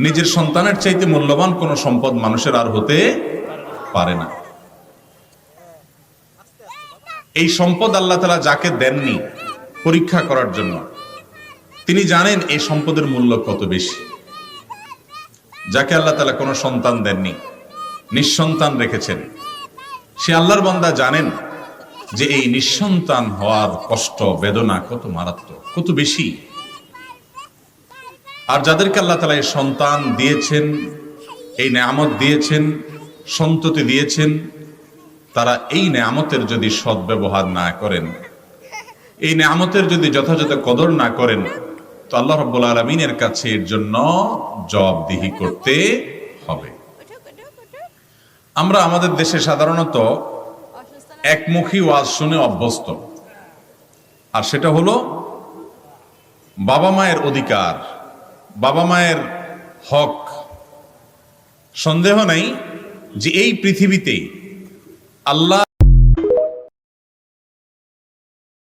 নিজের সন্তানের চাইতে মূল্যবান কোন সম্পদ মানুষের আর হতে পারে না। এই সম্পদ আল্লাহ তাআলা যাকে দেননি পরীক্ষা করার জন্য, তিনি জানেন এই সম্পদের মূল্য কত বেশি। যাকে আল্লাহ তাআলা কোনো সন্তান দেননি, নিঃসন্তান রেখেছেন, সে আল্লাহর বান্দা জানেন যে এই নিঃসন্তান হওয়ার কষ্ট বেদনা কত মারাত্মক, কত বেশি। আর যাদেরকে আল্লাহ তাআলা এই সন্তান দিয়েছেন, এই নেয়ামত দিয়েছেন, সন্ততি দিয়েছেন, তারা এই নেয়ামতের যদি সদ্ব্যবহার না করেন, এই নেয়ামতের যদি যথাযথ কদর না করেন, তো আল্লাহ রাব্বুল আলামিনের কাছে এর জন্য জবাবদিহি করতে হবে। আমরা আমাদের দেশে সাধারণত একমুখী ওয়াজ শুনে অভ্যস্ত, আর সেটা হলো বাবা মায়ের অধিকার, বাবা মায়ের হক। সন্দেহ নাই যে এই পৃথিবীতে আল্লাহ